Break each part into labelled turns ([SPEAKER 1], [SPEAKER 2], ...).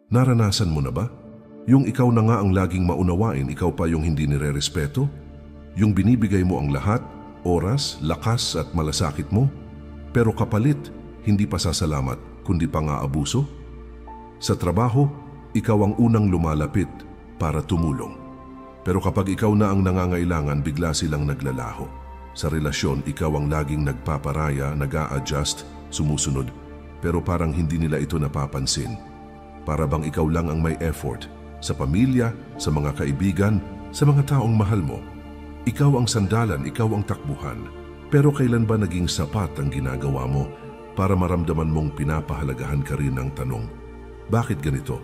[SPEAKER 1] Naranasan mo na ba? Yung ikaw na nga ang laging maunawain, ikaw pa yung hindi nire-respeto? Yung binibigay mo ang lahat, oras, lakas at malasakit mo? Pero kapalit, hindi pa sasalamat, kundi pang-aabuso? Sa trabaho, ikaw ang unang lumalapit para tumulong. Pero kapag ikaw na ang nangangailangan, bigla silang naglalaho. Sa relasyon, ikaw ang laging nagpaparaya, nag-a-adjust, sumusunod. Pero parang hindi nila ito napapansin. Para bang ikaw lang ang may effort. Sa pamilya, sa mga kaibigan, sa mga taong mahal mo. Ikaw ang sandalan, ikaw ang takbuhan. Pero kailan ba naging sapat ang ginagawa mo para maramdaman mong pinapahalagahan ka rin ng tanong? Bakit ganito?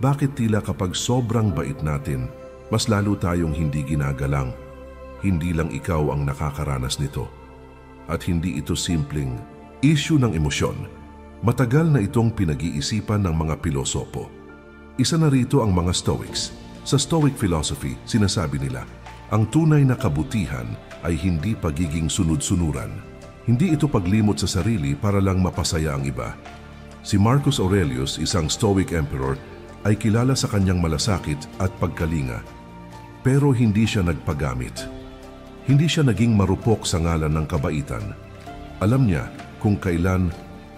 [SPEAKER 1] Bakit tila kapag sobrang bait natin, mas lalo tayong hindi ginagalang? Hindi lang ikaw ang nakakaranas nito. At hindi ito simpleng issue ng emosyon. Matagal na itong pinag-iisipan ng mga pilosopo. Isa na rito ang mga Stoics. Sa Stoic philosophy, sinasabi nila, ang tunay na kabutihan ay hindi pagiging sunod-sunuran. Hindi ito paglimot sa sarili para lang mapasaya ang iba. Si Marcus Aurelius, isang Stoic emperor, ay kilala sa kanyang malasakit at pagkalinga. Pero hindi siya nagpagamit. Hindi siya naging marupok sa ngalan ng kabaitan. Alam niya kung kailan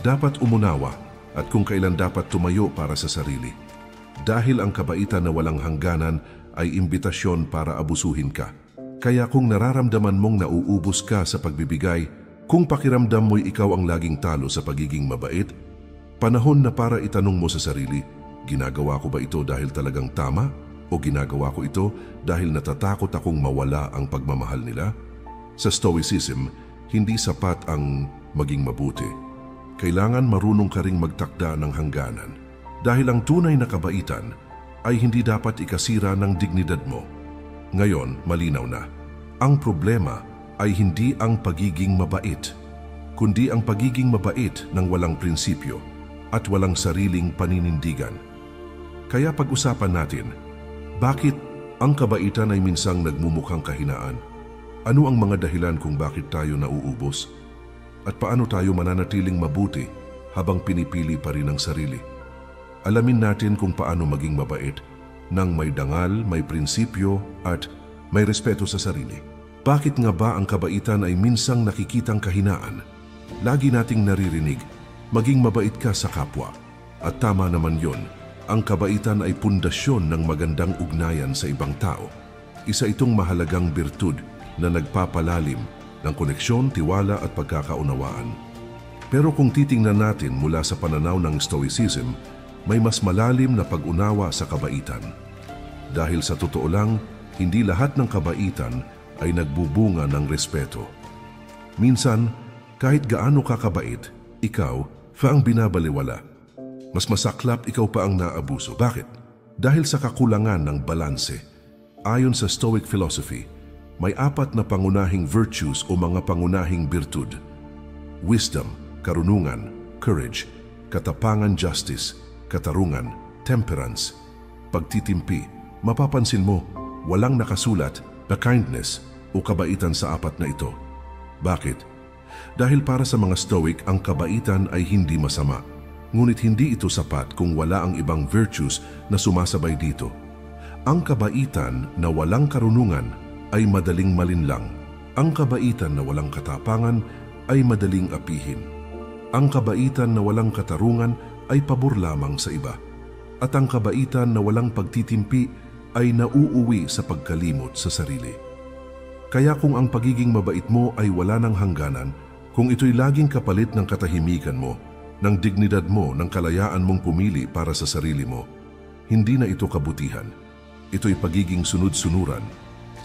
[SPEAKER 1] dapat umunawa at kung kailan dapat tumayo para sa sarili. Dahil ang kabaitan na walang hangganan ay imbitasyon para abusuhin ka. Kaya kung nararamdaman mong nauubos ka sa pagbibigay, kung pakiramdam mo'y ikaw ang laging talo sa pagiging mabait, panahon na para itanong mo sa sarili, ginagawa ko ba ito dahil talagang tama? O ginagawa ko ito dahil natatakot akong mawala ang pagmamahal nila? Sa Stoicism, hindi sapat ang maging mabuti. Kailangan marunong ka ring magtakda ng hangganan. Dahil ang tunay na kabaitan ay hindi dapat ikasira ng dignidad mo. Ngayon, malinaw na. Ang problema ay hindi ang pagiging mabait, kundi ang pagiging mabait ng walang prinsipyo at walang sariling paninindigan. Kaya pag-usapan natin, bakit ang kabaitan ay minsang nagmumukhang kahinaan? Ano ang mga dahilan kung bakit tayo nauubos? At paano tayo mananatiling mabuti habang pinipili pa rin ang sarili? Alamin natin kung paano maging mabait nang may dangal, may prinsipyo at may respeto sa sarili. Bakit nga ba ang kabaitan ay minsang nakikitang kahinaan? Lagi nating naririnig, maging mabait ka sa kapwa. At tama naman yon, ang kabaitan ay pundasyon ng magandang ugnayan sa ibang tao. Isa itong mahalagang birtud na nagpapalalim ng koneksyon, tiwala at pagkakaunawaan. Pero kung titingnan natin mula sa pananaw ng Stoicism, may mas malalim na pag-unawa sa kabaitan. Dahil sa totoo lang, hindi lahat ng kabaitan ay nagbubunga ng respeto. Minsan, kahit gaano ka kabait, ikaw pa ang binabaliwala. Mas masaklap, ikaw pa ang naabuso. Bakit? Dahil sa kakulangan ng balanse. Ayon sa Stoic philosophy, may 4 na pangunahing virtues o mga pangunahing birtud. Wisdom, karunungan, courage, katapangan, justice, katarungan, temperance, pagtitimpi. Mapapansin mo, walang nakasulat na kindness o kabaitan sa 4 na ito. Bakit? Dahil para sa mga Stoic, ang kabaitan ay hindi masama. Ngunit hindi ito sapat kung wala ang ibang virtues na sumasabay dito. Ang kabaitan na walang karunungan ay madaling malinlang. Ang kabaitan na walang katapangan ay madaling apihin. Ang kabaitan na walang katarungan ay pabor lamang sa iba. At ang kabaitan na walang pagtitimpi ay nauuwi sa pagkalimot sa sarili. Kaya kung ang pagiging mabait mo ay wala ng hangganan, kung ito'y laging kapalit ng katahimikan mo, ng dignidad mo, ng kalayaan mong pumili para sa sarili mo, hindi na ito kabutihan. Ito'y pagiging sunod-sunuran.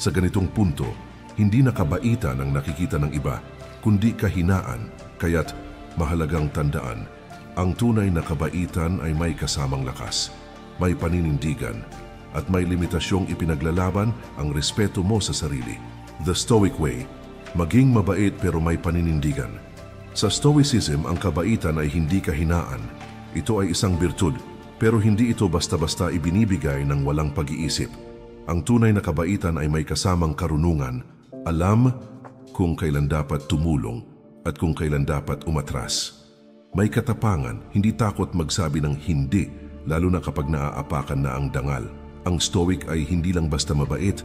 [SPEAKER 1] Sa ganitong punto, hindi na kabaitan ang nakikita ng iba, kundi kahinaan. Kaya't mahalagang tandaan, ang tunay na kabaitan ay may kasamang lakas, may paninindigan, at may limitasyong ipinaglalaban ang respeto mo sa sarili. The Stoic Way, maging mabait pero may paninindigan. Sa Stoicism, ang kabaitan ay hindi kahinaan. Ito ay isang birtud, pero hindi ito basta-basta ibinibigay ng walang pag-iisip. Ang tunay na kabaitan ay may kasamang karunungan, alam kung kailan dapat tumulong at kung kailan dapat umatras. May katapangan, hindi takot magsabi ng hindi lalo na kapag naaapakan na ang dangal. Ang stoic ay hindi lang basta mabait,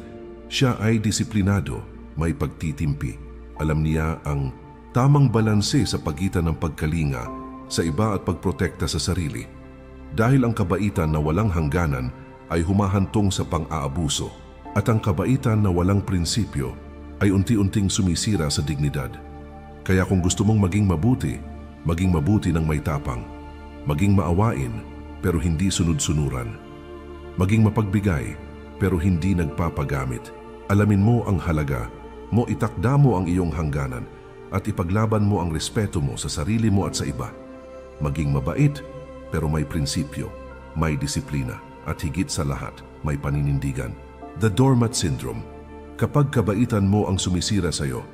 [SPEAKER 1] siya ay disiplinado, may pagtitimpi. Alam niya ang tamang balanse sa pagitan ng pagkalinga sa iba at pagprotekta sa sarili. Dahil ang kabaitan na walang hangganan ay humahantong sa pang-aabuso at ang kabaitan na walang prinsipyo ay unti-unting sumisira sa dignidad. Kaya kung gusto mong maging mabuti ng may tapang, maging maawain pero hindi sunod-sunuran, maging mapagbigay pero hindi nagpapagamit. Alamin mo ang halaga mo, itakda mo ang iyong hangganan at ipaglaban mo ang respeto mo sa sarili mo at sa iba. Maging mabait pero may prinsipyo, may disiplina at higit sa lahat may paninindigan. The doormat syndrome. Kapag kabaitan mo ang sumisira sa iyo,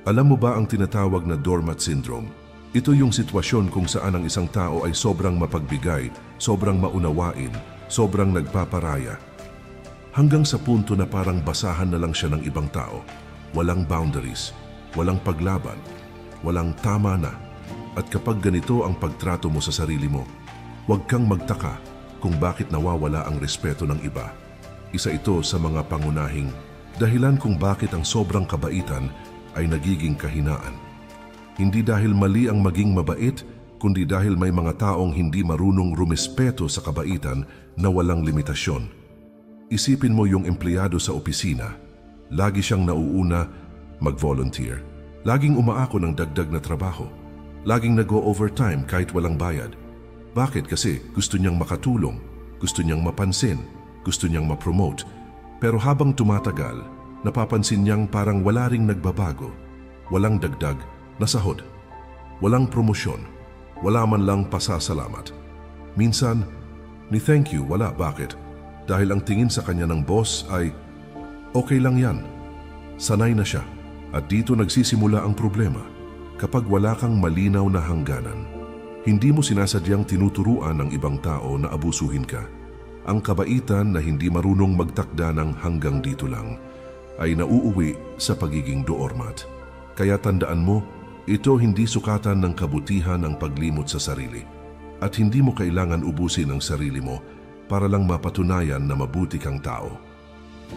[SPEAKER 1] alam mo ba ang tinatawag na doormat syndrome? Ito yung sitwasyon kung saan ang isang tao ay sobrang mapagbigay, sobrang maunawain, sobrang nagpaparaya, hanggang sa punto na parang basahan na lang siya ng ibang tao. Walang boundaries, walang paglaban, walang tama na. At kapag ganito ang pagtrato mo sa sarili mo, huwag kang magtaka kung bakit nawawala ang respeto ng iba. Isa ito sa mga pangunahing dahilan kung bakit ang sobrang kabaitan ay nagiging kahinaan. Hindi dahil mali ang maging mabait, kundi dahil may mga taong hindi marunong rumespeto sa kabaitan na walang limitasyon. Isipin mo yung empleyado sa opisina. Lagi siyang nauuna mag-volunteer. Laging umaako ng dagdag na trabaho. Laging nag-o-overtime kahit walang bayad. Bakit? Kasi gusto niyang makatulong, gusto niyang mapansin, gusto niyang ma-promote. Pero habang tumatagal, napapansin niyang parang wala ring nagbabago. Walang dagdag na sahod. Walang promosyon. Wala man lang pasasalamat. Minsan, ni thank you, wala. Bakit? Dahil ang tingin sa kanya ng boss ay, okay lang yan. Sanay na siya. At dito nagsisimula ang problema. Kapag wala kang malinaw na hangganan, hindi mo sinasadyang tinuturuan ng ibang tao na abusuhin ka. Ang kabaitan na hindi marunong magtakda ng hanggang dito lang ay nauuwi sa pagiging doormat. Kaya tandaan mo, ito hindi sukatan ng kabutihan ang paglimot sa sarili. At hindi mo kailangan ubusin ang sarili mo para lang mapatunayan na mabuti kang tao.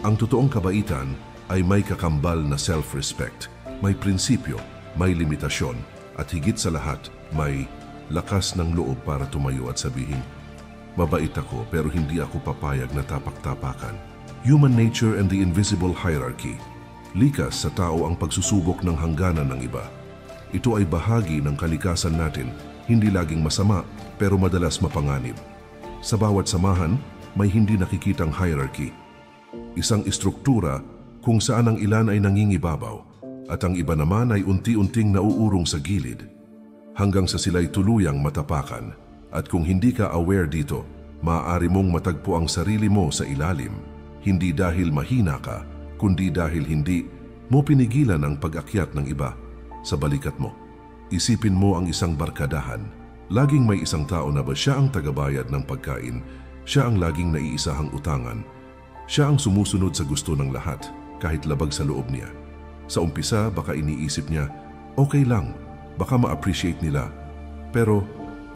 [SPEAKER 1] Ang totoong kabaitan ay may kakambal na self-respect, may prinsipyo, may limitasyon, at higit sa lahat, may lakas ng loob para tumayo at sabihin, mabait ako pero hindi ako papayag na tapak-tapakan. Human nature and the invisible hierarchy. Likas sa tao ang pagsusubok ng hangganan ng iba. Ito ay bahagi ng kalikasan natin, hindi laging masama pero madalas mapanganib. Sa bawat samahan, may hindi nakikitang hierarchy. Isang istruktura kung saan ang ilan ay nangingibabaw at ang iba naman ay unti-unting nauurong sa gilid hanggang sa sila'y tuluyang matapakan. At kung hindi ka aware dito, maaari mong matagpo ang sarili mo sa ilalim, hindi dahil mahina ka, kundi dahil hindi mo pinigilan ang pag-akyat ng iba sa balikat mo. Isipin mo ang isang barkadahan. Laging may isang tao na ba siya ang tagabayad ng pagkain, siya ang laging naiisahang utangan, siya ang sumusunod sa gusto ng lahat kahit labag sa loob niya. Sa umpisa, baka iniisip niya, okay lang, baka ma-appreciate nila. Pero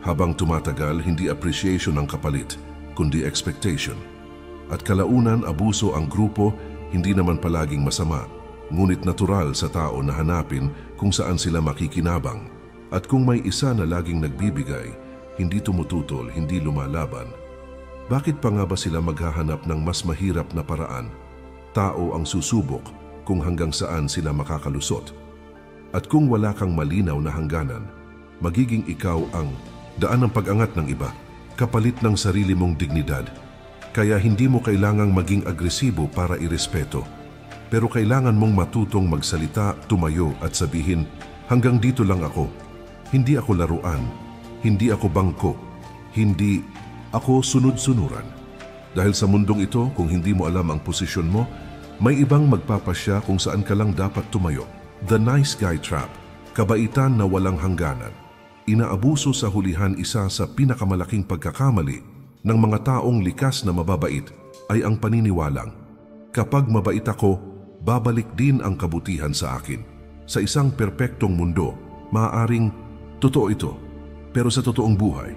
[SPEAKER 1] habang tumatagal, hindi appreciation ang kapalit, kundi expectation. At kalaunan, abuso ang grupo, hindi naman palaging masama, ngunit natural sa tao na hanapin kung saan sila makikinabang. At kung may isa na laging nagbibigay, hindi tumututol, hindi lumalaban, bakit pa nga ba sila maghahanap ng mas mahirap na paraan? Tao ang susubok kung hanggang saan sila makakalusot. At kung wala kang malinaw na hangganan, magiging ikaw ang daan ng pag-angat ng iba, kapalit ng sarili mong dignidad. Kaya hindi mo kailangang maging agresibo para irespeto. Pero kailangan mong matutong magsalita, tumayo at sabihin, hanggang dito lang ako. Hindi ako laruan, hindi ako bangko, hindi ako sunod-sunuran. Dahil sa mundong ito, kung hindi mo alam ang posisyon mo, may ibang magpapasya kung saan ka lang dapat tumayo. The nice guy trap, kabaitan na walang hangganan. Inaabuso sa hulihan. Isa sa pinakamalaking pagkakamali ng mga taong likas na mababait ay ang paniniwalang, kapag mabait ako, babalik din ang kabutihan sa akin. Sa isang perpektong mundo, maaaring totoo ito. Pero sa totoong buhay,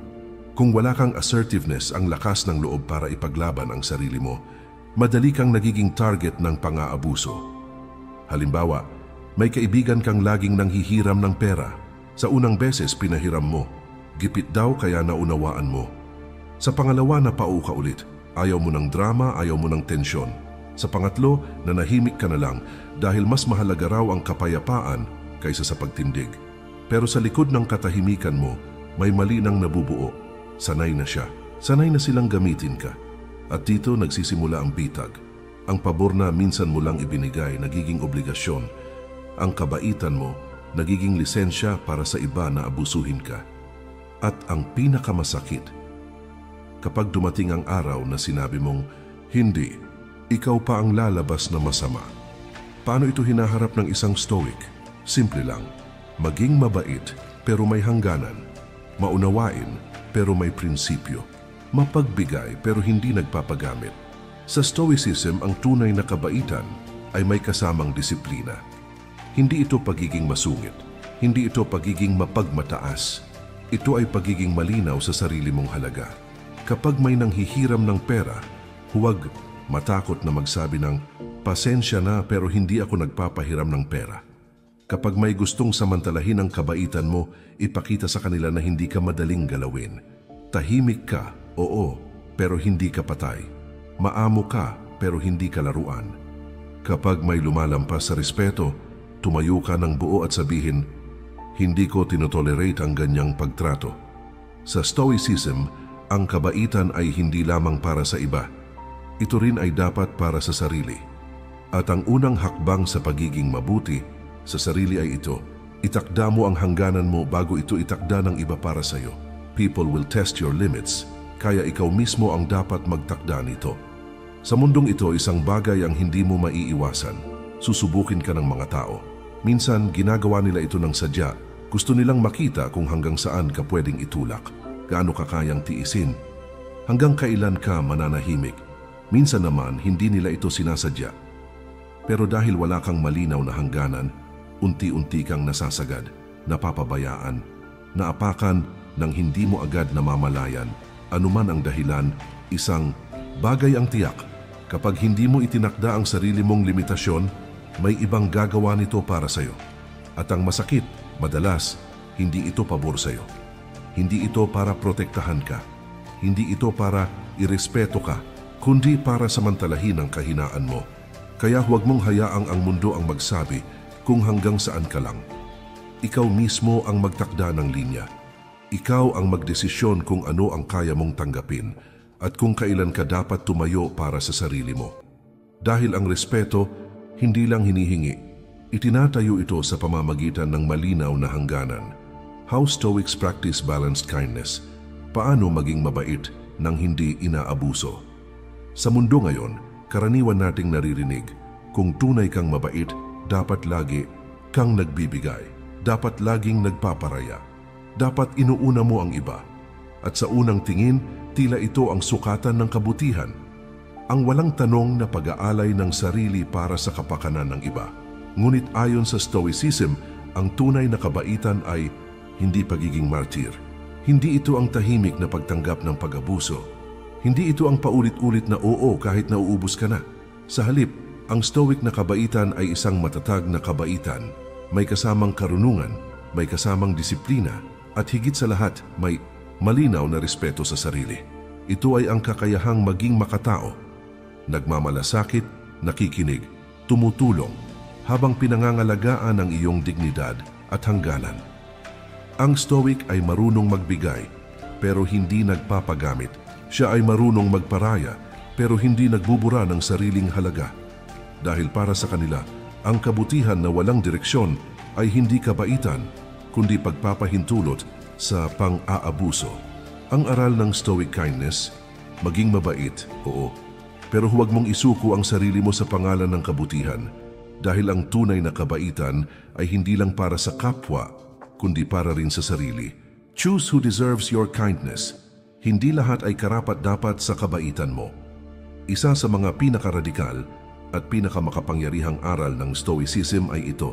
[SPEAKER 1] Kung wala kang assertiveness, ang lakas ng loob para ipaglaban ang sarili mo, madali kang nagiging target ng pang-aabuso. Halimbawa, may kaibigan kang laging nanghihiram ng pera. Sa unang beses pinahiram mo, gipit daw kaya naunawaan mo. Sa pangalawa na pauka ulit, ayaw mo ng drama, ayaw mo ng tensyon. Sa pangatlo, nanahimik ka na lang dahil mas mahalaga raw ang kapayapaan kaysa sa pagtindig. Pero sa likod ng katahimikan mo, may mali nang nabubuo. Sanay na siya. Sanay na silang gamitin ka. At dito nagsisimula ang bitag. Ang pabor na minsan mo lang ibinigay, nagiging obligasyon. Ang kabaitan mo, nagiging lisensya para sa iba na abusuhin ka. At ang pinakamasakit, kapag dumating ang araw na sinabi mong, hindi, ikaw pa ang lalabas na masama. Paano ito hinaharap ng isang stoic? Simple lang, maging mabait pero may hangganan, maunawain pero may prinsipyo, mapagbigay pero hindi nagpapagamit. Sa stoicism, ang tunay na kabaitan ay may kasamang disiplina. Hindi ito pagiging masungit, hindi ito pagiging mapagmataas. Ito ay pagiging malinaw sa sarili mong halaga. Kapag may nanghihiram ng pera, huwag matakot na magsabi ng, pasensya na pero hindi ako nagpapahiram ng pera. Kapag may gustong samantalahin ang kabaitan mo, ipakita sa kanila na hindi ka madaling galawin. Tahimik ka, oo, pero hindi ka patay. Maamo ka, pero hindi ka laruan. Kapag may lumalampas sa respeto, tumayo ka ng buo at sabihin, hindi ko tinotolerate ang ganyang pagtrato. Sa stoicism, ang kabaitan ay hindi lamang para sa iba. Ito rin ay dapat para sa sarili. At ang unang hakbang sa pagiging mabuti sa sarili ay ito. Itakda mo ang hangganan mo bago ito itakda ng iba para sa iyo. People will test your limits, kaya ikaw mismo ang dapat magtakda nito. Sa mundong ito, isang bagay ang hindi mo maiiwasan. Susubukin ka ng mga tao. Minsan, ginagawa nila ito ng sadya. Gusto nilang makita kung hanggang saan ka pwedeng itulak, gaano ka kayang tiisin, hanggang kailan ka mananahimik. Minsan naman, hindi nila ito sinasadya. Pero dahil wala kang malinaw na hangganan, unti-unti kang nasasagad, napapabayaan, naapakan ng hindi mo agad namamalayan. Anuman ang dahilan, isang bagay ang tiyak. Kapag hindi mo itinakda ang sarili mong limitasyon, may ibang gagawa nito para sa'yo. At ang masakit, madalas, hindi ito pabor sa'yo. Hindi ito para protektahan ka. Hindi ito para irespeto ka, kundi para samantalahin ang kahinaan mo. Kaya huwag mong hayaang ang mundo ang magsabi kung hanggang saan ka lang. Ikaw mismo ang magtakda ng linya. Ikaw ang magdesisyon kung ano ang kaya mong tanggapin at kung kailan ka dapat tumayo para sa sarili mo. Dahil ang respeto, hindi lang hinihingi. Itinatayo ito sa pamamagitan ng malinaw na hangganan. How Stoics practice balanced kindness. Paano maging mabait nang hindi inaabuso? Sa mundo ngayon, karaniwan nating naririnig, kung tunay kang mabait, dapat lagi kang nagbibigay. Dapat laging nagpaparaya. Dapat inuuna mo ang iba. At sa unang tingin, tila ito ang sukatan ng kabutihan. Ang walang tanong na pag-aalay ng sarili para sa kapakanan ng iba. Ngunit ayon sa Stoicism, ang tunay na kabaitan ay hindi pagiging martir. Hindi ito ang tahimik na pagtanggap ng pag-abuso. Hindi ito ang paulit-ulit na oo kahit nauubos ka na. Sa halip, ang Stoic na kabaitan ay isang matatag na kabaitan. May kasamang karunungan, may kasamang disiplina, at higit sa lahat, may malinaw na respeto sa sarili. Ito ay ang kakayahang maging makatao. Nagmamalasakit, nakikinig, tumutulong, habang pinangangalagaan ang iyong dignidad at hangganan. Ang Stoic ay marunong magbigay, pero hindi nagpapagamit. Siya ay marunong magparaya, pero hindi nagbubura ng sariling halaga. Dahil para sa kanila, ang kabutihan na walang direksyon ay hindi kabaitan, kundi pagpapahintulot sa pang-aabuso. Ang aral ng Stoic kindness, maging mabait, oo. Pero huwag mong isuko ang sarili mo sa pangalan ng kabutihan, dahil ang tunay na kabaitan ay hindi lang para sa kapwa, kundi para rin sa sarili. Choose who deserves your kindness. Hindi lahat ay karapat-dapat sa kabaitan mo. Isa sa mga pinakaradikal at pinakamakapangyarihang aral ng Stoicism ay ito.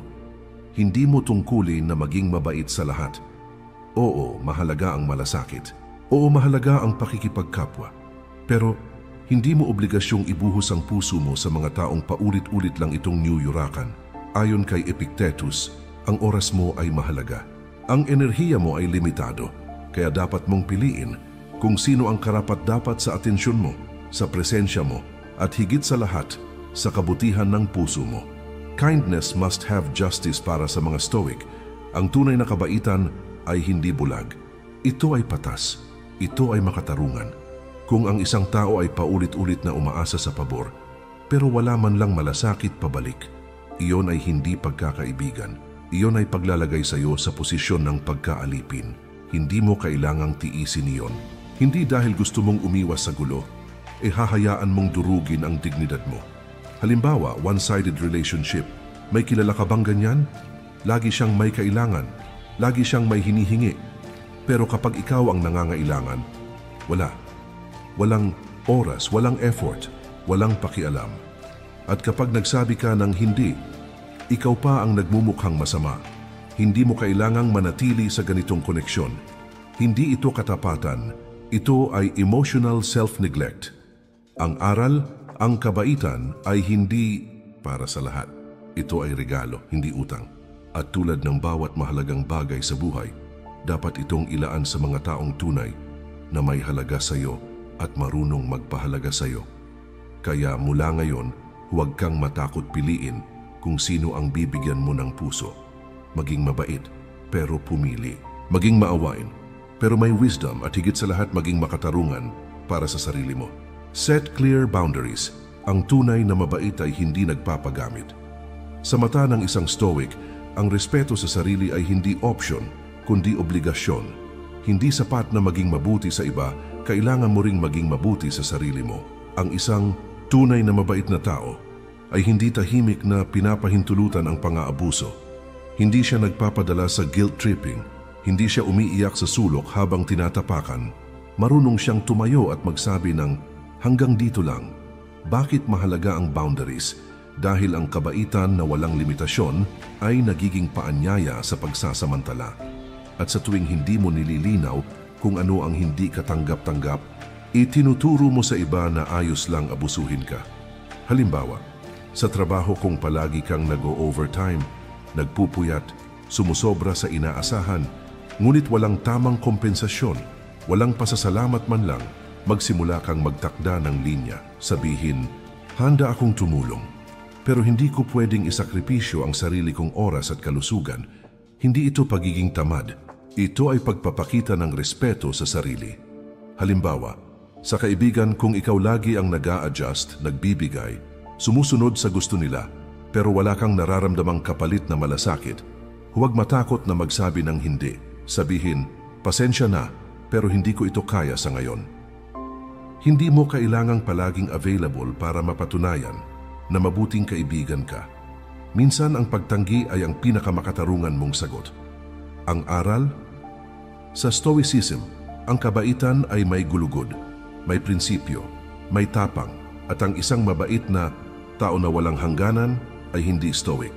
[SPEAKER 1] Hindi mo tungkulin na maging mabait sa lahat. Oo, mahalaga ang malasakit. Oo, mahalaga ang pakikipagkapwa. Pero hindi mo obligasyong ibuhos ang puso mo sa mga taong paulit-ulit lang itong niyuyurakan. Ayon kay Epictetus, ang oras mo ay mahalaga. Ang enerhiya mo ay limitado, kaya dapat mong piliin kung sino ang karapat-dapat sa atensyon mo, sa presensya mo, at higit sa lahat, sa kabutihan ng puso mo. Kindness must have justice para sa mga Stoic. Ang tunay na kabaitan ay hindi bulag. Ito ay patas. Ito ay makatarungan. Kung ang isang tao ay paulit-ulit na umaasa sa pabor, pero wala man lang malasakit pabalik, iyon ay hindi pagkakaibigan. Iyon ay paglalagay sa iyo sa posisyon ng pagkaalipin. Hindi mo kailangang tiisin iyon. Hindi dahil gusto mong umiwas sa gulo, hahayaan mong durugin ang dignidad mo. Halimbawa, one-sided relationship. May kilala ka bang ganyan? Lagi siyang may kailangan. Lagi siyang may hinihingi. Pero kapag ikaw ang nangangailangan, wala. Walang oras, walang effort, walang pakialam. At kapag nagsabi ka ng hindi, ikaw pa ang nagmumukhang masama. Hindi mo kailangang manatili sa ganitong koneksyon. Hindi ito katapatan, ito ay emotional self-neglect. Ang aral, ang kabaitan ay hindi para sa lahat. Ito ay regalo, hindi utang. At tulad ng bawat mahalagang bagay sa buhay, dapat itong ilaan sa mga taong tunay na may halaga sa iyo at marunong magpahalaga sa iyo. Kaya mula ngayon, huwag kang matakot piliin kung sino ang bibigyan mo ng puso. Maging mabait, pero pumili. Maging maawain, pero may wisdom at higit sa lahat maging makatarungan para sa sarili mo. Set clear boundaries. Ang tunay na mabait ay hindi nagpapagamit. Sa mata ng isang Stoic, ang respeto sa sarili ay hindi option, kundi obligasyon. Hindi sapat na maging mabuti sa iba, kailangan mo ring maging mabuti sa sarili mo. Ang isang tunay na mabait na tao ay hindi tahimik na pinapahintulutan ang pang-aabuso. Hindi siya nagpapadala sa guilt-tripping. Hindi siya umiiyak sa sulok habang tinatapakan. Marunong siyang tumayo at magsabi ng, hanggang dito lang. Bakit mahalaga ang boundaries? Dahil ang kabaitan na walang limitasyon ay nagiging paanyaya sa pagsasamantala. At sa tuwing hindi mo nililinaw kung ano ang hindi katanggap-tanggap, itinuturo mo sa iba na ayos lang abusuhin ka. Halimbawa, sa trabaho kung palagi kang nag-o-overtime, nagpupuyat, sumusobra sa inaasahan, ngunit walang tamang kompensasyon, walang pasasalamat man lang, magsimula kang magtakda ng linya. Sabihin, handa akong tumulong, pero hindi ko pwedeng isakripisyo ang sarili kong oras at kalusugan. Hindi ito pagiging tamad. Ito ay pagpapakita ng respeto sa sarili. Halimbawa, sa kaibigan kung ikaw lagi ang nag-a-adjust, nagbibigay, sumusunod sa gusto nila, pero wala kang nararamdamang kapalit na malasakit, huwag matakot na magsabi ng hindi. Sabihin, pasensya na, pero hindi ko ito kaya sa ngayon. Hindi mo kailangang palaging available para mapatunayan na mabuting kaibigan ka. Minsan ang pagtanggi ay ang pinakamakatarungan mong sagot. Ang aral? Sa Stoicism, ang kabaitan ay may gulugod, may prinsipyo, may tapang, at ang isang mabait na tao na walang hangganan ay hindi Stoic,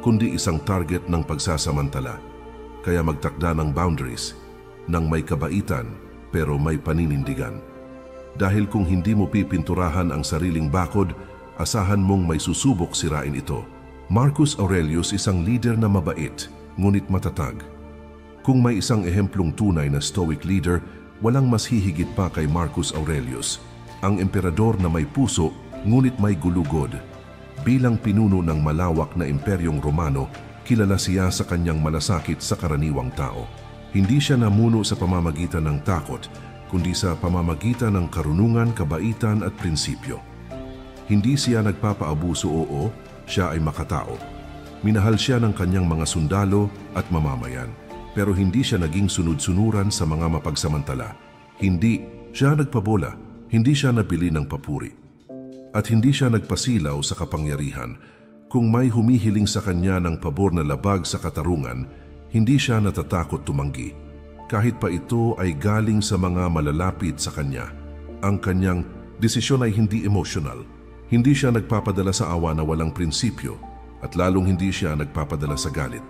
[SPEAKER 1] kundi isang target ng pagsasamantala. Kaya magtakda ng boundaries, ng may kabaitan pero may paninindigan. Dahil kung hindi mo pipinturahan ang sariling bakod, asahan mong may susubok sirain ito. Marcus Aurelius isang leader na mabait, ngunit matatag. Kung may isang ehemplong tunay na Stoic leader, walang mas hihigit pa kay Marcus Aurelius, ang emperador na may puso ngunit may gulugod. Bilang pinuno ng malawak na imperyong Romano, kilala siya sa kanyang malasakit sa karaniwang tao. Hindi siya namuno sa pamamagitan ng takot, kundi sa pamamagitan ng karunungan, kabaitan at prinsipyo. Hindi siya nagpapaabuso, oo, siya ay makatao. Minahal siya ng kanyang mga sundalo at mamamayan, pero hindi siya naging sunod-sunuran sa mga mapagsamantala. Hindi siya nagpabola, hindi siya napili ng papuri. At hindi siya nagpasilaw sa kapangyarihan. Kung may humihiling sa kanya ng pabor na labag sa katarungan, hindi siya natatakot tumanggi. Kahit pa ito ay galing sa mga malalapit sa kanya. Ang kanyang desisyon ay hindi emotional. Hindi siya nagpapadala sa awa na walang prinsipyo at lalong hindi siya nagpapadala sa galit.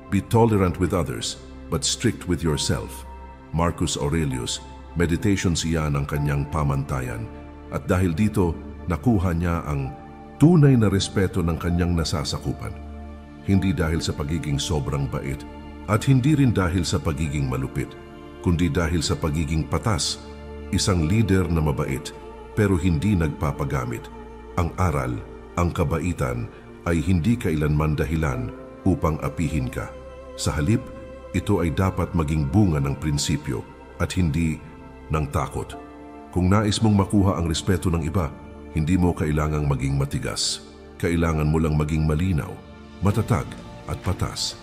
[SPEAKER 1] Be tolerant with others, but strict with yourself. Marcus Aurelius, Meditations iyan ang kanyang pamantayan. At dahil dito, nakuha niya ang tunay na respeto ng kanyang nasasakupan. Hindi dahil sa pagiging sobrang bait at hindi rin dahil sa pagiging malupit, kundi dahil sa pagiging patas, isang leader na mabait pero hindi nagpapagamit. Ang aral, ang kabaitan ay hindi kailanman dahilan upang apihin ka. Sa halip, ito ay dapat maging bunga ng prinsipyo at hindi ng takot. Kung nais mong makuha ang respeto ng iba, hindi mo kailangang maging matigas. Kailangan mo lang maging malinaw, matatag at patas.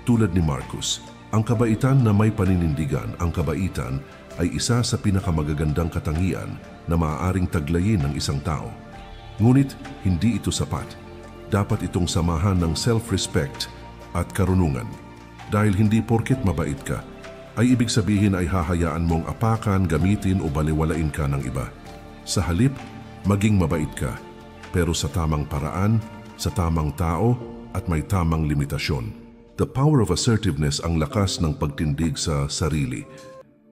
[SPEAKER 1] Tulad ni Marcus, ang kabaitan na may paninindigan, ang kabaitan ay isa sa pinakamagagandang katangian na maaaring taglayin ng isang tao. Ngunit hindi ito sapat. Dapat itong samahan ng self-respect at karunungan. Dahil hindi porket mabait ka, ay ibig sabihin ay hahayaan mong apakan, gamitin o baliwalain ka ng iba. Sa halip, maging mabait ka, pero sa tamang paraan, sa tamang tao at may tamang limitasyon. The power of assertiveness ang lakas ng pagtindig sa sarili.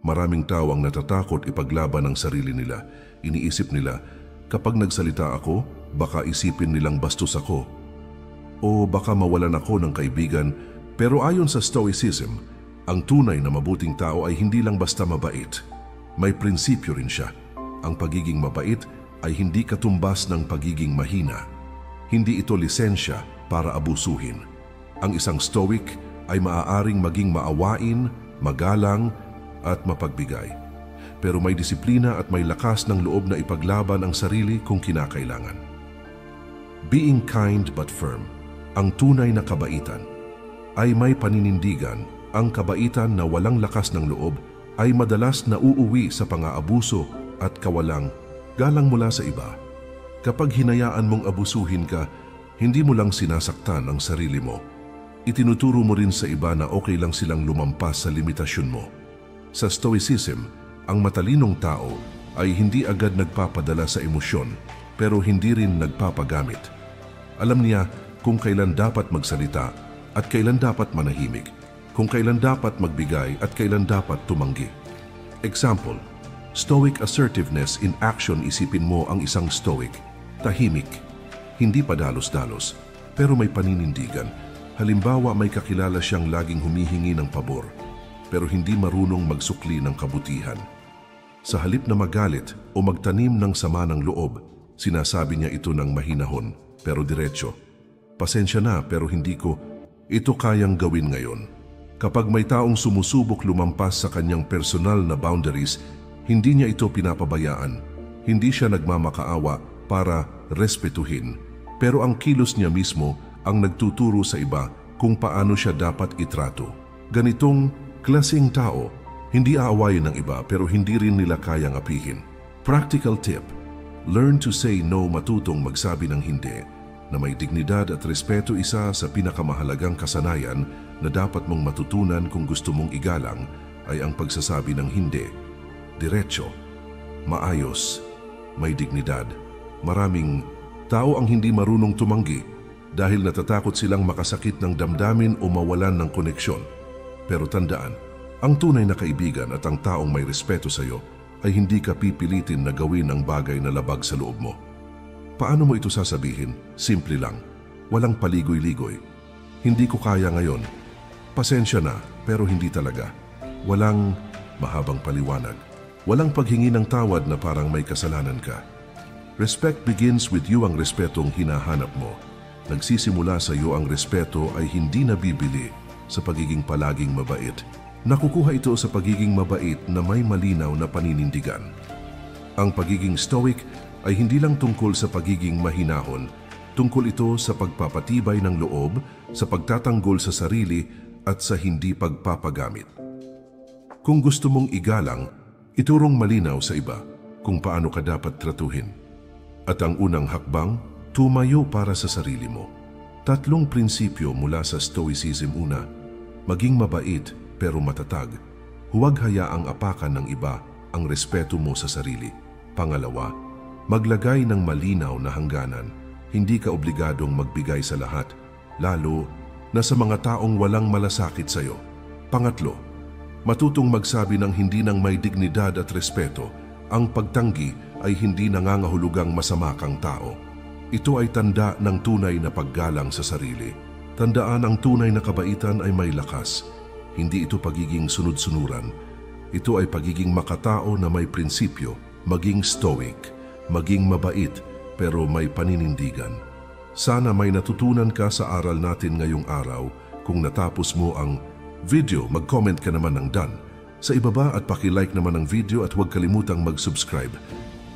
[SPEAKER 1] Maraming tao ang natatakot ipaglaban ang sarili nila. Iniisip nila, kapag nagsalita ako, baka isipin nilang bastos ako. O baka mawalan ako ng kaibigan. Pero ayon sa Stoicism, ang tunay na mabuting tao ay hindi lang basta mabait. May prinsipyo rin siya. Ang pagiging mabait ay hindi katumbas ng pagiging mahina. Hindi ito lisensya para abusuhin. Ang isang Stoic ay maaaring maging maawain, magalang at mapagbigay. Pero may disiplina at may lakas ng loob na ipaglaban ang sarili kung kinakailangan. Being kind but firm, ang tunay na kabaitan, ay may paninindigan. Ang kabaitan na walang lakas ng loob ay madalas na uuwi sa pang-aabuso at kawalang galang mula sa iba. Kapag hinayaan mong abusuhin ka, hindi mo lang sinasaktan ang sarili mo. Itinuturo mo rin sa iba na okay lang silang lumampas sa limitasyon mo. Sa Stoicism, ang matalinong tao ay hindi agad nagpapadala sa emosyon pero hindi rin nagpapagamit. Alam niya kung kailan dapat magsalita at kailan dapat manahimik. Kung kailan dapat magbigay at kailan dapat tumanggi. Example, Stoic assertiveness in action. Isipin mo ang isang Stoic, tahimik, hindi padalos-dalos, pero may paninindigan. Halimbawa, may kakilala siyang laging humihingi ng pabor, pero hindi marunong magsukli ng kabutihan. Sa halip na magalit o magtanim ng sama ng loob, sinasabi niya ito ng mahinahon, pero diretso. Pasensya na, pero hindi ko ito kayang gawin ngayon. Kapag may taong sumusubok lumampas sa kanyang personal na boundaries, hindi niya ito pinapabayaan. Hindi siya nagmamakaawa para respetuhin. Pero ang kilos niya mismo ang nagtuturo sa iba kung paano siya dapat itrato. Ganitong klaseng tao, hindi aawayin ng iba pero hindi rin nila kayang apihin. Practical tip, learn to say no. Matutong magsabi ng hindi na may dignidad at respeto, isa sa pinakamahalagang kasanayan na dapat mong matutunan kung gusto mong igalang ay ang pagsasabi ng hindi. Diretso, maayos, may dignidad. Maraming tao ang hindi marunong tumanggi dahil natatakot silang makasakit ng damdamin o mawalan ng koneksyon. Pero tandaan, ang tunay na kaibigan at ang taong may respeto sa iyo ay hindi ka pipilitin na gawin ang bagay na labag sa loob mo. Paano mo ito sasabihin? Simple lang, walang paligoy-ligoy. Hindi ko kaya ngayon. Pasensya na, pero hindi talaga. Walang mahabang paliwanag. Walang paghingi ng tawad na parang may kasalanan ka. Respect begins with you. Ang respetong hinahanap mo. Nagsisimula sa iyo ang respeto ay hindi nabibili sa pagiging palaging mabait. Nakukuha ito sa pagiging mabait na may malinaw na paninindigan. Ang pagiging Stoic ay hindi lang tungkol sa pagiging mahinahon. Tungkol ito sa pagpapatibay ng loob, sa pagtatanggol sa sarili, at sa hindi pagpapagamit. Kung gusto mong igalang, iturong malinaw sa iba kung paano ka dapat tratuhin. At ang unang hakbang, tumayo para sa sarili mo. 3 prinsipyo mula sa Stoicism. Una, maging mabait pero matatag. Huwag hayaang apakan ng iba ang respeto mo sa sarili. Pangalawa, maglagay ng malinaw na hangganan. Hindi ka obligadong magbigay sa lahat, lalo na sa mga taong walang malasakit sa iyo. Pangatlo, Matutong magsabi ng hindi ng may dignidad at respeto. Ang pagtanggi ay hindi nangangahulugang masama kang tao. Ito ay tanda ng tunay na paggalang sa sarili. Tandaan, ang tunay na kabaitan ay may lakas. Hindi ito pagiging sunod-sunuran. Ito ay pagiging makatao na may prinsipyo, maging stoic, maging mabait, pero may paninindigan. Sana may natutunan ka sa aral natin ngayong araw. Kung natapos mo ang video, mag-comment ka naman ng done sa ibaba at paki-like naman ang video at huwag kalimutang mag-subscribe.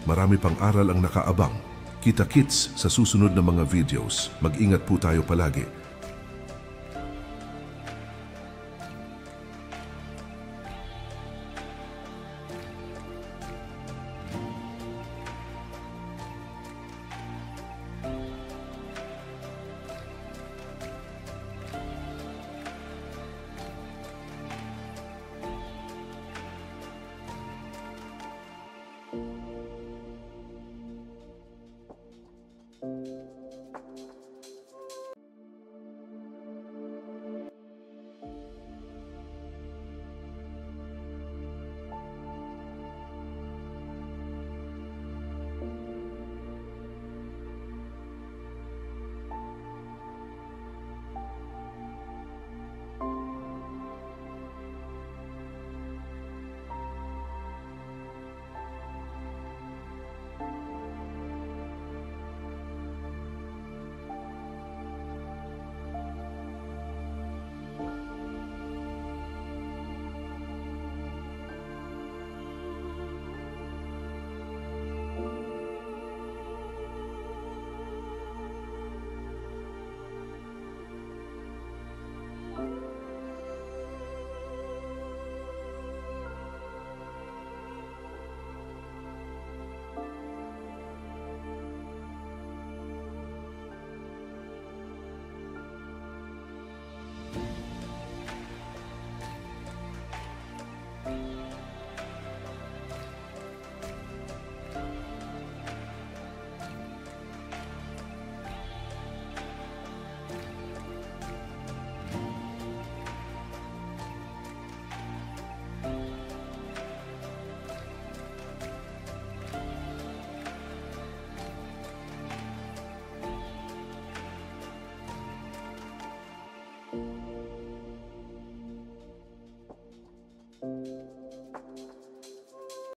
[SPEAKER 1] Marami pang aral ang nakaabang. Kita-kits sa susunod na mga videos. Mag-ingat po tayo palagi.